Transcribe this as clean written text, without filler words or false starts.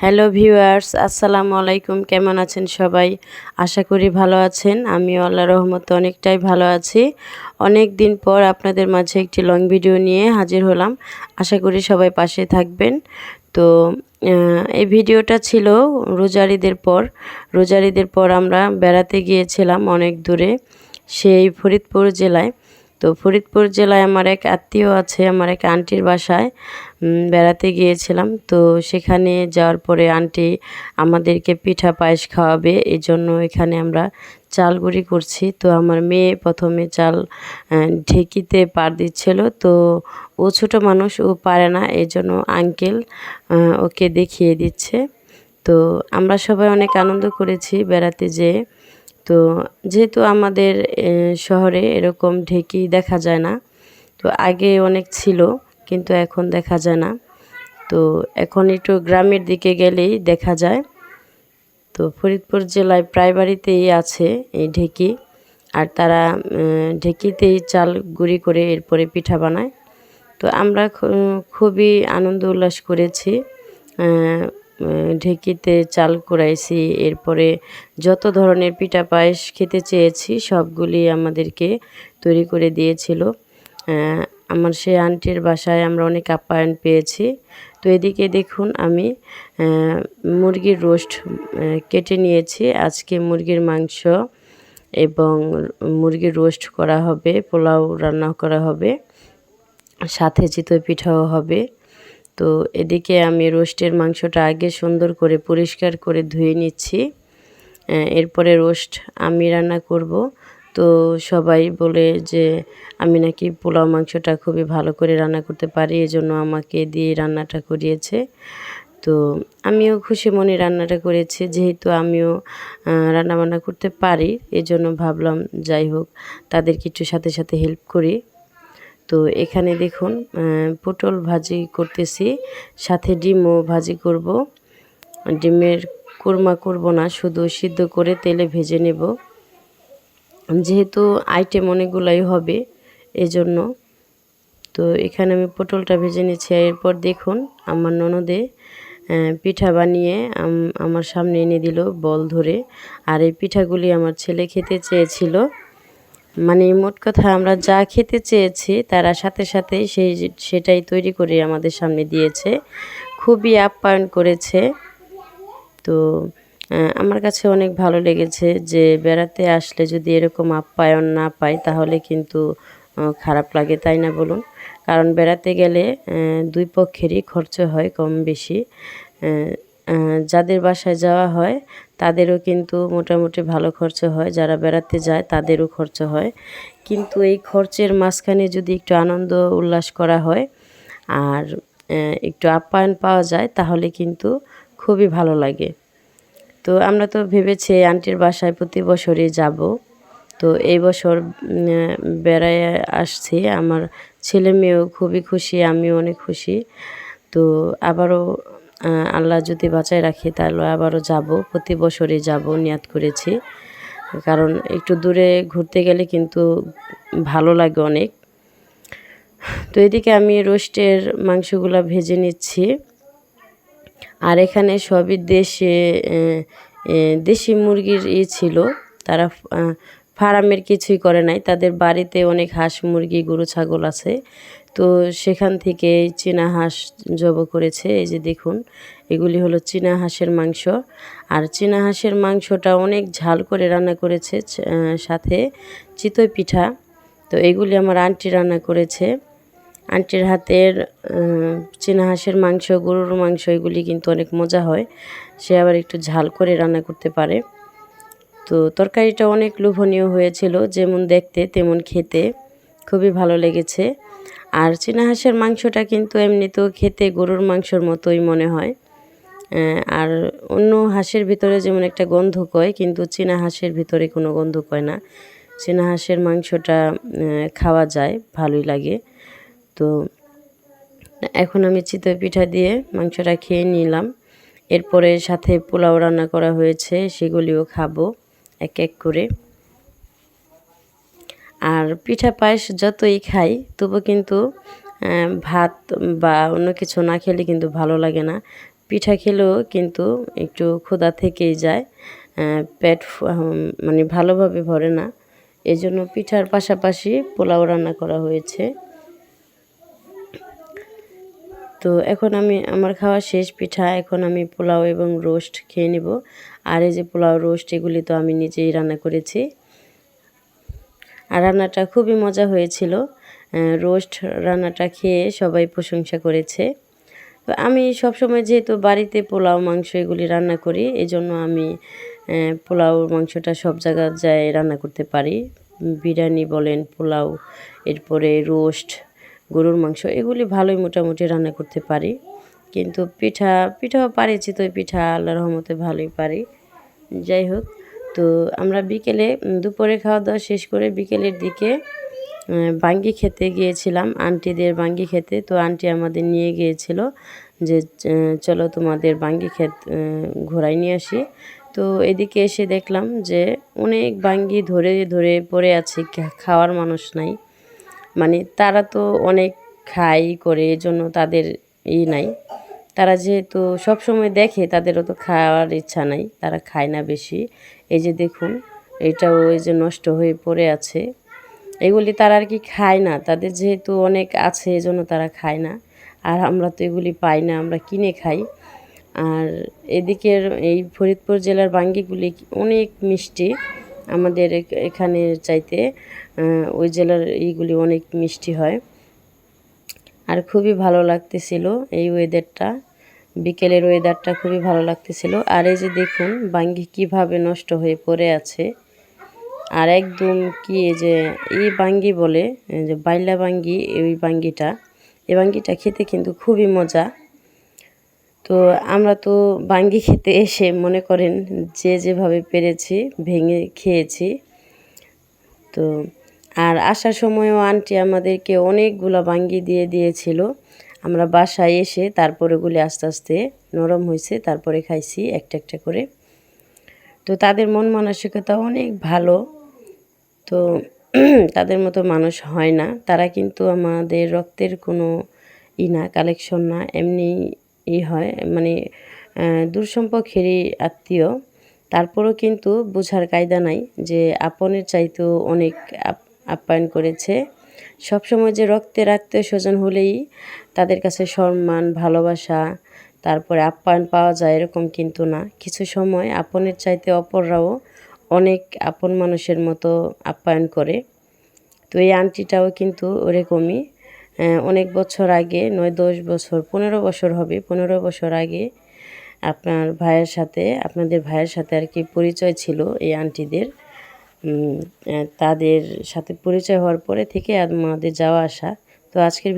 Hello viewers, আসসালামু আলাইকুম। কেমন আছেন সবাই? আশা করি ভালো আছেন। আমিও আল্লাহর রহমতে অনেকটাই ভালো আছি। অনেক দিন পর আপনাদের মাঝে একটি লং ভিডিও নিয়ে হাজির হলাম। আশা করি সবাই পাশে থাকবেন। তো এই ভিডিওটা ছিল রোজার ঈদের পর আমরা বেড়াতে গিয়েছিলাম অনেক দূরে, সেই ফরিদপুর জেলায়। তো ফরিদপুর জেলায় আমার এক আত্মীয় আছে, আমার এক আন্টির বাসায় বেড়াতে গিয়েছিলাম। তো সেখানে যাওয়ার পরে আন্টি আমাদেরকে পিঠা পায়েস খাওয়াবে, এই জন্য এখানে আমরা চাল গুঁড়ি করছি। তো আমার মেয়ে প্রথমে চাল ঢেঁকিতে পাড় দিচ্ছিল। তো ও ছোটো মানুষ, ও পারে না, এই জন্য আঙ্কেল ওকে দেখিয়ে দিচ্ছে। তো আমরা সবাই অনেক আনন্দ করেছি বেড়াতে যেয়ে। তো যেহেতু আমাদের শহরে এরকম ঢেঁকি দেখা যায় না, তো আগে অনেক ছিল কিন্তু এখন দেখা যায় না। তো এখন একটু গ্রামের দিকে গেলেই দেখা যায়। তো ফরিদপুর জেলায় প্রায় বাড়িতেই আছে এই ঢেঁকি, আর তারা ঢেঁকিতেই চাল গুঁড়ি করে এরপরে পিঠা বানায়। তো আমরা খুবই আনন্দ উল্লাস করেছি। ঢেঁকিতে চাল কুড়াইছি, এরপরে যত ধরনের পিঠা পায়েস খেতে চেয়েছি সবগুলি আমাদেরকে তৈরি করে দিয়েছিল। আমার সেই আন্টির বাসায় আমরা অনেক আপ্যায়ন পেয়েছি। তো এদিকে দেখুন আমি মুরগির রোস্ট কেটে নিয়েছি। আজকে মুরগির মাংস এবং মুরগির রোস্ট করা হবে, পোলাও রান্না করা হবে, সাথে চিতই পিঠাও হবে। তো এদিকে আমি রোস্টের মাংসটা আগে সুন্দর করে পরিষ্কার করে ধুয়ে নিচ্ছি। এরপরে রোস্ট আমি রান্না করব। তো সবাই বলে যে আমি নাকি পোলাও মাংসটা খুবই ভালো করে রান্না করতে পারি, এজন্য আমাকে দিয়ে রান্নাটা করিয়েছে। তো আমিও খুশি মনে রান্নাটা করেছি, যেহেতু আমিও রান্নাবান্না করতে পারি, এজন্য ভাবলাম যাই হোক তাদেরকে একটু সাথে সাথে হেল্প করি। তো এখানে দেখুন পটল ভাজি করতেছি, সাথে ডিমও ভাজি করব। ডিমের কোরমা করব না, শুধু সিদ্ধ করে তেলে ভেজে নেব, যেহেতু আইটেম অনেকগুলাই হবে এজন্য। তো এখানে আমি পটলটা ভেজে নিচ্ছি। এরপর দেখুন আমার ননদে পিঠা বানিয়ে আমার সামনে এনে দিল বল ধরে। আর এই পিঠাগুলি আমার ছেলে খেতে চেয়েছিল। মানে মোট কথা আমরা যা খেতে চেয়েছি তারা সাথে সাথে সেটাই তৈরি করে আমাদের সামনে দিয়েছে, খুবই আপ্যায়ন করেছে। তো আমার কাছে অনেক ভালো লেগেছে যে বেড়াতে আসলে যদি এরকম আপ্যায়ন না পাই তাহলে কিন্তু খারাপ লাগে, তাই না বলুন? কারণ বেড়াতে গেলে দুই পক্ষেরই খরচ হয় কম বেশি। যাদের বাসায় যাওয়া হয় তাদেরও কিন্তু মোটামুটি ভালো খরচ হয়, যারা বেড়াতে যায় তাদেরও খরচ হয়। কিন্তু এই খরচের মাঝখানে যদি একটু আনন্দ উল্লাস করা হয় আর একটু আপ্যায়ন পাওয়া যায় তাহলে কিন্তু খুবই ভালো লাগে। তো আমরা তো ভেবেছি আন্টির বাসায় প্রতি বছরই যাব। তো এই বছর বেড়ায় আসছি, আমার ছেলে মেয়েও খুবই খুশি, আমিও অনেক খুশি। তো আবারও আল্লাহ যদি বাঁচায় রাখে তাহলে আবারও যাব, প্রতি বছরই যাব নিয়াত করেছি। কারণ একটু দূরে ঘুরতে গেলে কিন্তু ভালো লাগে অনেক। তো এদিকে আমি রোস্টের মাংসগুলো ভেজে নিচ্ছি। আর এখানে সবই দেশি মুরগির ছিল, তারা ফার্মের কিছুই করে নাই, তাদের বাড়িতে অনেক হাঁস মুরগি গরু ছাগল আছে। তো সেখান থেকে চীনা হাঁস জব করেছে। এই যে দেখুন এগুলি হলো চীনা হাঁসের মাংস। আর চীনা হাঁসের মাংসটা অনেক ঝাল করে রান্না করেছে, সাথে চিতই পিঠা। তো এগুলি আমার আন্টি রান্না করেছে। আন্টির হাতের চীনা হাঁসের মাংস, গরুর মাংস এগুলি কিন্তু অনেক মজা হয়, সে আবার একটু ঝাল করে রান্না করতে পারে। তো তরকারিটা অনেক লোভনীয় হয়েছিল, যেমন দেখতে তেমন খেতে, খুবই ভালো লেগেছে। আর চীনা হাঁসের মাংসটা কিন্তু এমনিতেও খেতে গরুর মাংসর মতোই মনে হয়। আর অন্য হাঁসের ভিতরে যেমন একটা গন্ধ কয়, কিন্তু চীনা হাঁসের ভিতরে কোনো গন্ধ কয় না। চীনা হাঁসের মাংসটা খাওয়া যায়, ভালোই লাগে। তো এখন আমি চিতই পিঠা দিয়ে মাংসটা খেয়ে নিলাম। এরপরে সাথে পোলাও রান্না করা হয়েছে, সেগুলিও খাবো এক এক করে। আর পিঠা পায়েস যতই খাই তবু কিন্তু ভাত বা অন্য কিছু না খেলে কিন্তু ভালো লাগে না। পিঠা খেলেও কিন্তু একটু ক্ষুধা থেকেই যায়, পেট মানে ভালোভাবে ভরে না। এজন্য পিঠার পাশাপাশি পোলাও রান্না করা হয়েছে। তো এখন আমার খাওয়া শেষ পিঠা, এখন আমি পোলাও এবং রোস্ট খেয়ে নেব। আর এই যে পোলাও রোস্ট এগুলি তো আমি নিজেই রান্না করেছি। আর রান্নাটা খুবই মজা হয়েছিল। রোস্ট রান্নাটা খেয়ে সবাই প্রশংসা করেছে। তো আমি সবসময় যেহেতু বাড়িতে পোলাও মাংস এগুলি রান্না করি, এজন্য আমি পোলাও মাংসটা সব জায়গায় রান্না করতে পারি। বিরিয়ানি বলেন, পোলাও, এরপরে রোস্ট, গরুর মাংস এগুলি ভালোই মোটামুটি রান্না করতে পারি। কিন্তু পিঠাও পারি, চিতই পিঠা আল্লাহর রহমতে ভালোই পারি। যাই হোক, তো আমরা বিকেলে দুপুরে খাওয়া দাওয়া শেষ করে বিকেলের দিকে বাঙ্গি খেতে গিয়েছিলাম, আন্টিদের বাঙ্গি খেতে। তো আন্টি আমাদের নিয়ে গিয়েছিল যে চলো তোমাদের বাঙ্গি ক্ষেত ঘোরায় নিয়ে আসি। তো এদিকে এসে দেখলাম যে অনেক বাঙ্গি ধরে ধরে পড়ে আছে, খাওয়ার মানুষ নাই। মানে তারা তো অনেক খাই করে, এজন্য তাদের নাই। তারা যেহেতু সবসময় দেখে, তাদেরও তো খাওয়ার ইচ্ছা নাই, তারা খায় না বেশি। এই যে দেখুন, এটাও এই যে নষ্ট হয়ে পড়ে আছে। এগুলি তারা আর কি খায় না, তাদের যেহেতু অনেক আছে এজন্য তারা খায় না। আর আমরা তো এগুলি পাই না, আমরা কিনে খাই। আর এদিকের এই ফরিদপুর জেলার বাঙ্গিগুলি অনেক মিষ্টি, আমাদের এখানে চাইতে ওই জেলার এইগুলি অনেক মিষ্টি হয়। আর খুবই ভালো লাগতেছিল এই ওয়েদারটা, বিকেলের ওয়েদারটা খুবই ভালো লাগতেছিল। আর এই যে দেখুন বাঙ্গি কিভাবে নষ্ট হয়ে পড়ে আছে। আর একদম কি যে এই বাঙ্গি বলে যে বাইলা বাঙ্গি, এই বাঙ্গিটা খেতে কিন্তু খুবই মজা। তো আমরা তো বাঙ্গি খেতে এসে মনে করেন যে যেভাবে পেরেছি ভেঙে খেয়েছি। তো আর আসার সময়ও আন্টি আমাদেরকে অনেকগুলো বাঙ্গি দিয়ে দিয়েছিল। আমরা বাসায় এসে তারপরে ওগুলি আস্তে আস্তে নরম হয়েছে, তারপরে খাইছি একটা একটা করে। তো তাদের মন মানসিকতা অনেক ভালো। তো তাদের মতো মানুষ হয় না, তারা কিন্তু আমাদের রক্তের কোনো না, কালেকশন না, এমনি হয়, মানে দূরসম্পর্কেরই আত্মীয়। তারপরও কিন্তু বোঝার কায়দা নাই যে আপনের চাইতেও অনেক আপ্যায়ন করেছে। সবসময় যে রক্তের আত্মীয় স্বজন হলেই তাদের কাছে সম্মান, ভালোবাসা, তারপরে আপ্যায়ন পাওয়া যায় এরকম কিন্তু না। কিছু সময় আপনের চাইতে অপররাও অনেক আপন মানুষের মতো আপ্যায়ন করে। তো এই আন্টিটাও কিন্তু ওরকমই। অনেক বছর আগে, 9-10 বছর, 15 বছর হবে, 15 বছর আগে আপনাদের ভাইয়ের সাথে আর কি পরিচয় ছিল এই আন্টিদের। তাদের সাথে পরিচয় হওয়ার পরে থেকে আমাদের যাওয়া আসা। তো আজকের